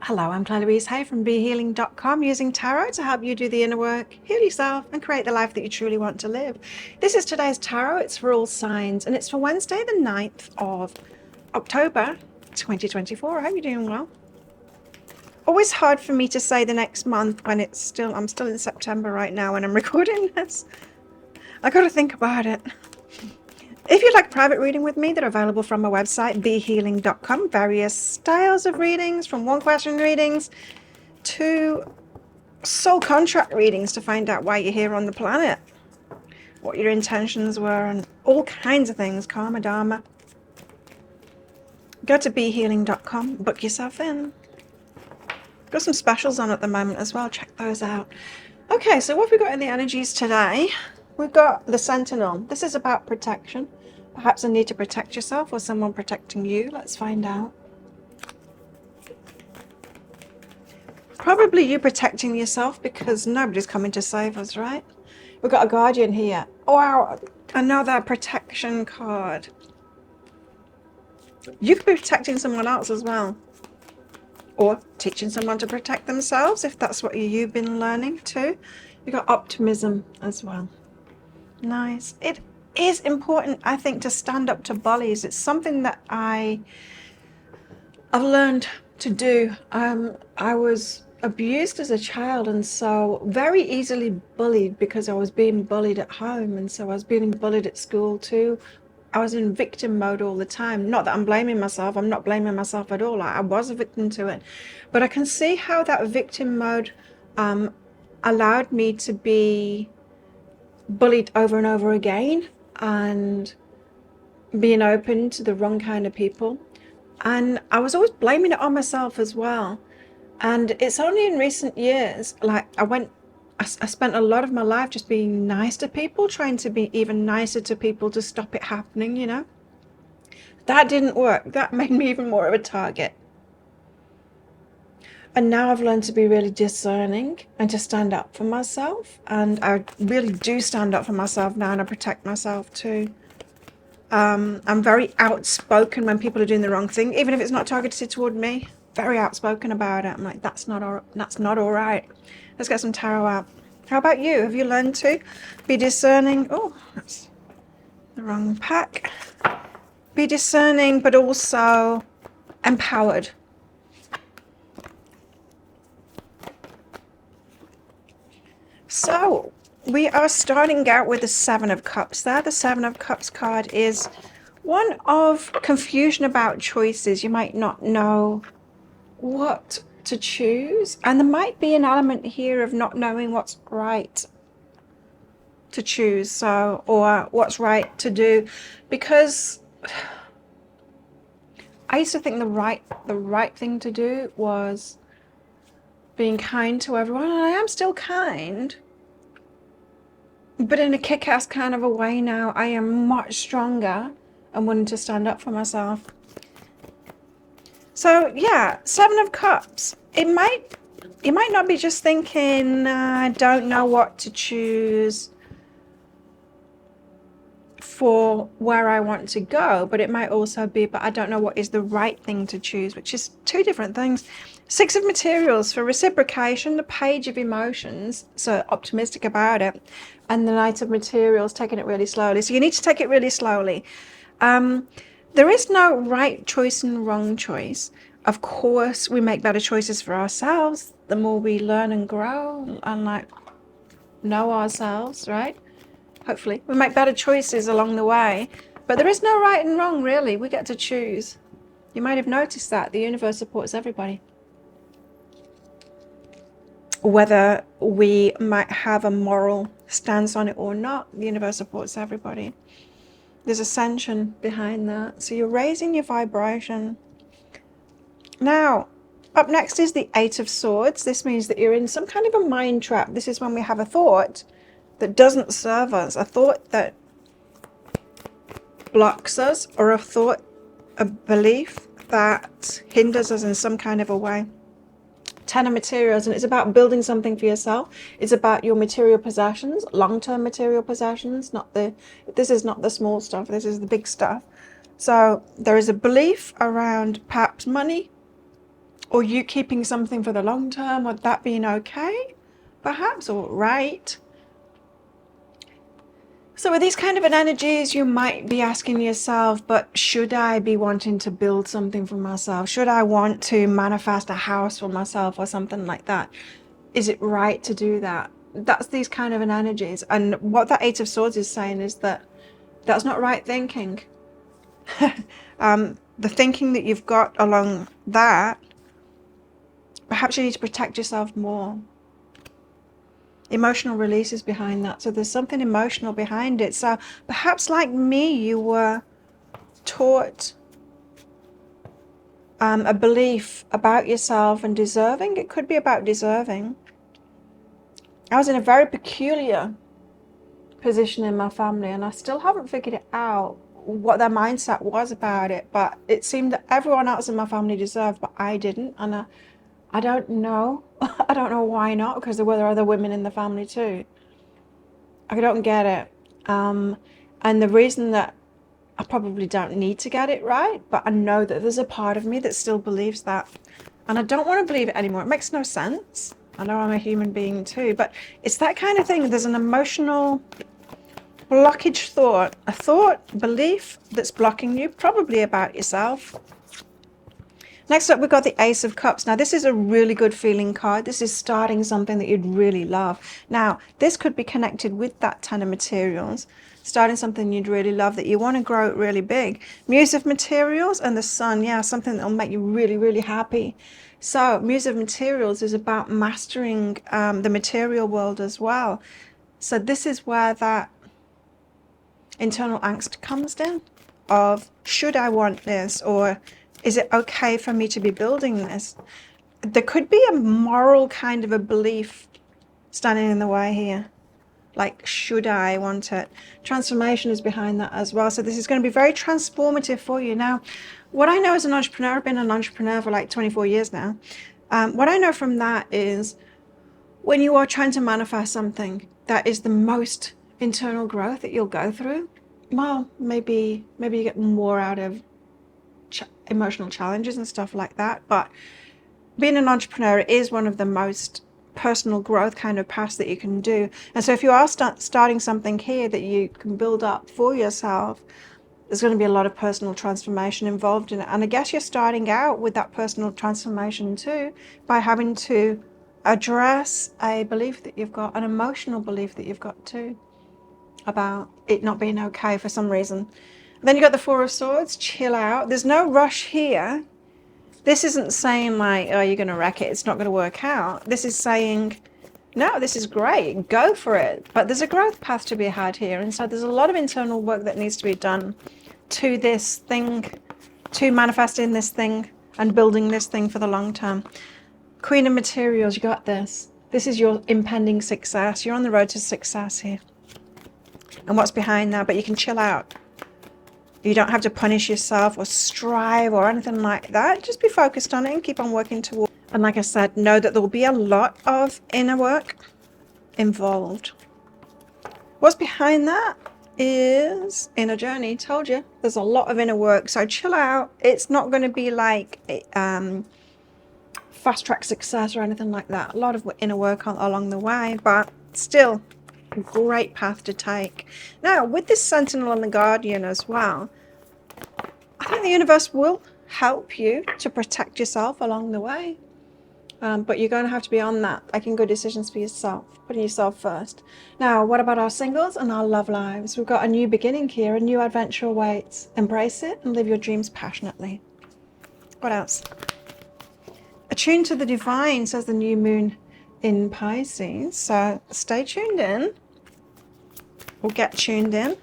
Hello, I'm Claire Louise Hay from BeHealing.com, using tarot to help you do the inner work, heal yourself, and create the life that you truly want to live. This is today's tarot. It's for all signs, and it's for Wednesday, the 9th of October, 2024. I hope you're doing well. Always hard for me to say the next month when I'm still in September right now when I'm recording this. I got to think about it. If you'd like a private reading with me, they're available from my website, BeHealing.com. Various styles of readings, from one-question readings to soul contract readings to find out why you're here on the planet, what your intentions were, and all kinds of things, karma, dharma. Go to BeHealing.com, book yourself in. Got some specials on at the moment as well, check those out. Okay, so what have we got in the energies today? We've got the Sentinel. This is about protection. Perhaps a need to protect yourself or someone protecting you. Let's find out. Probably you protecting yourself because nobody's coming to save us, right? We've got a Guardian here. Oh, wow, another protection card. You could be protecting someone else as well. Or teaching someone to protect themselves if that's what you've been learning too. We've got optimism as well. Nice. It is important, I think, to stand up to bullies. It's something that I've learned to do. I was abused as a child, and so very easily bullied because I was being bullied at home, and so I was being bullied at school too. I was in victim mode all the time. Not that I'm blaming myself. I'm not blaming myself at all. I was a victim to it. But I can see how that victim mode allowed me to be bullied over and over again and being open to the wrong kind of people. And I was always blaming it on myself as well. And it's only in recent years, like I spent a lot of my life just being nice to people, trying to be even nicer to people to stop it happening, you know. That didn't work. That made me even more of a target. And now I've learned to be really discerning and to stand up for myself. And I really do stand up for myself now, and I protect myself too. I'm very outspoken when people are doing the wrong thing, even if it's not targeted toward me. Very outspoken about it. I'm like, that's not all right. Let's get some tarot out. How about you? Have you learned to be discerning? Oh, that's the wrong pack. Be discerning, but also empowered. So we are starting out with the Seven of Cups there. The Seven of Cups card is one of confusion about choices. You might not know what to choose, and there might be an element here of not knowing what's right to choose, or what's right to do, because I used to think the right thing to do was being kind to everyone, and I am still kind, but in a kick-ass kind of a way now. I am much stronger and wanting to stand up for myself. So yeah, Seven of Cups. You might not be just thinking, I don't know what to choose for where I want to go, but it might also be, but I don't know what is the right thing to choose, which is two different things. Six of Materials for reciprocation, the Page of Emotions, so optimistic about it, and the Knight of Materials, taking it really slowly. So you need to take it really slowly. There is no right choice and wrong choice. Of course, we make better choices for ourselves the more we learn and grow and know ourselves, right? Hopefully, we make better choices along the way. But there is no right and wrong, really. We get to choose. You might have noticed that the universe supports everybody. Whether we might have a moral stance on it or not, the universe supports everybody. There's ascension behind that. So you're raising your vibration. Now, up next is the Eight of Swords. This means that you're in some kind of a mind trap. This is when we have a thought that doesn't serve us, a thought that blocks us, or a belief that hinders us in some kind of a way. Ten of Materials, and it's about building something for yourself. It's about your material possessions, long-term material possessions. This is not the small stuff, this is the big stuff. So there is a belief around perhaps money, or you keeping something for the long term, or that being okay, perhaps, or right. So with these kind of energies, you might be asking yourself, but should I be wanting to build something for myself? Should I want to manifest a house for myself or something like that? Is it right to do that? That's these kind of energies. And what that Eight of Swords is saying is that that's not right thinking. The thinking that you've got along that, perhaps you need to protect yourself more. Emotional releases behind that. So there's something emotional behind it. So perhaps like me, you were taught a belief about yourself and deserving. It could be about deserving. I was in a very peculiar position in my family, and I still haven't figured it out what their mindset was about it, but it seemed that everyone else in my family deserved, but I didn't. And I don't know. I don't know why not, because there were other women in the family too. I don't get it. And the reason that I probably don't need to get it right, but I know that there's a part of me that still believes that. And I don't want to believe it anymore. It makes no sense. I know I'm a human being too, but it's that kind of thing. There's an emotional blockage thought, a thought, belief that's blocking you, probably about yourself. Next up, we've got the Ace of Cups. Now, this is a really good feeling card. This is starting something that you'd really love. Now, this could be connected with that Ten of Materials, starting something you'd really love, that you want to grow it really big. Muse of Materials and the Sun, yeah, something that'll make you really, really happy. So, Muse of Materials is about mastering the material world as well. So this is where that internal angst comes in of, should I want this, or is it okay for me to be building this? There could be a moral kind of a belief standing in the way here. Like, should I want it? Transformation is behind that as well. So this is going to be very transformative for you. Now, what I know as an entrepreneur, I've been an entrepreneur for like 24 years now. What I know from that is when you are trying to manifest something, that is the most internal growth that you'll go through. Well, maybe you get more out of emotional challenges and stuff like that, but being an entrepreneur is one of the most personal growth kind of paths that you can do. And so if you are starting something here that you can build up for yourself, there's going to be a lot of personal transformation involved in it. And I guess you're starting out with that personal transformation too, by having to address a belief that you've got, an emotional belief that you've got too, about it not being okay for some reason. Then you got the Four of Swords. Chill out. There's no rush here. This isn't saying like, oh, you're going to wreck it, it's not going to work out. This is saying, no, this is great, go for it. But there's a growth path to be had here. And so there's a lot of internal work that needs to be done to this thing, to manifesting this thing and building this thing for the long term. Queen of Materials, you got this. This is your impending success. You're on the road to success here. And what's behind that? But you can chill out. You don't have to punish yourself or strive or anything like that. Just be focused on it and keep on working towards. And like I said, know that there will be a lot of inner work involved. What's behind that is inner journey. Told you, there's a lot of inner work. So chill out. It's not going to be like fast track success or anything like that. A lot of inner work along the way, but still a great path to take. Now, with this Sentinel and the Guardian as well, I think the universe will help you to protect yourself along the way. But you're going to have to be on that, making good decisions for yourself, putting yourself first. Now, what about our singles and our love lives? We've got a new beginning here, a new adventure awaits. Embrace it and live your dreams passionately. What else? Attuned to the divine, says the new moon in Pisces. So stay tuned in. We'll get tuned in.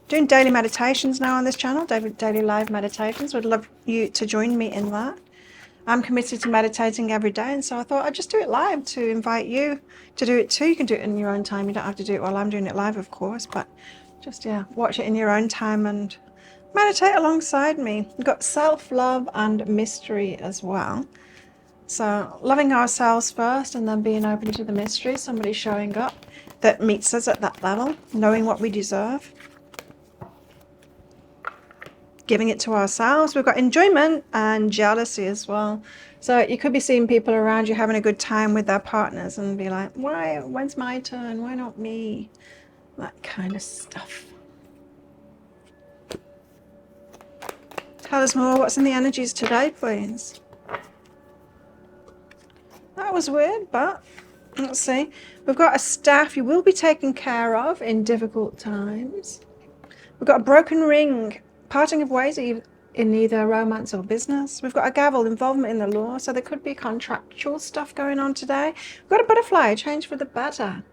Doing daily meditations now on this channel, daily live meditations. Would love you to join me in that. I'm committed to meditating every day, and so I thought I'd just do it live to invite you to do it too. You can do it in your own time. You don't have to do it while I'm doing it live, of course, but just, yeah, watch it in your own time and meditate alongside me. We've got self-love and mystery as well. So loving ourselves first and then being open to the mystery, somebody showing up that meets us at that level, knowing what we deserve. Giving it to ourselves. We've got enjoyment and jealousy as well. So you could be seeing people around you having a good time with their partners and be like, why, when's my turn? Why not me? That kind of stuff. Tell us more. What's in the energies today, please? That was weird, but let's see. We've got a staff you will be taken care of in difficult times. We've got a broken ring, parting of ways in either romance or business. We've got a gavel, involvement in the law, so there could be contractual stuff going on today. We've got a butterfly, a change for the better.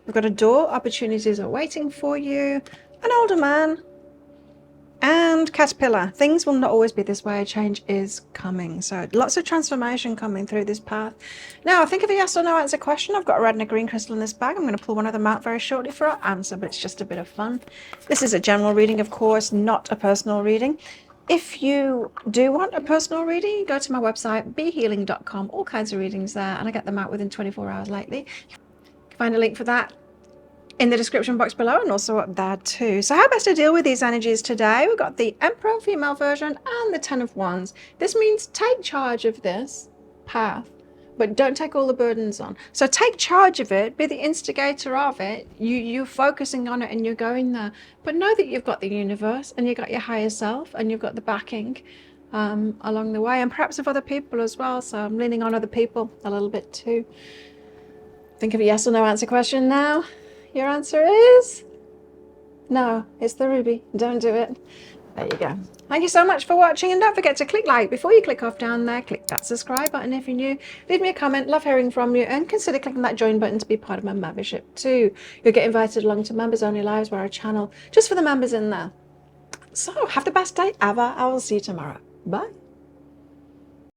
We've got a door, opportunities are waiting for you. An older man. And caterpillar, things will not always be this way. Change is coming. So lots of transformation coming through this path. Now, think of a yes or no answer question. I've got a red and a green crystal in this bag. I'm going to pull one of them out very shortly for our answer, but it's just a bit of fun. This is a general reading, of course, not a personal reading. If you do want a personal reading, go to my website, behealing.com. All kinds of readings there, and I get them out within 24 hours lately. You can find a link for that in the description box below and also up there too. So how best to deal with these energies today? We've got the Emperor female version and the Ten of Wands. This means take charge of this path, but don't take all the burdens on. So take charge of it, be the instigator of it. You're focusing on it and you're going there. But know that you've got the universe and you've got your higher self and you've got the backing along the way, and perhaps of other people as well. So I'm leaning on other people a little bit too. Think of a yes or no answer question now. Your answer is no. It's the ruby. Don't do it. There you go. Thank you so much for watching, and don't forget to click like before you click off down there. Click that subscribe button if you're new. Leave me a comment. Love hearing from you, and consider clicking that join button to be part of my membership too. You'll get invited along to members only lives where I channel just for the members in there. So have the best day ever. I will see you tomorrow. Bye.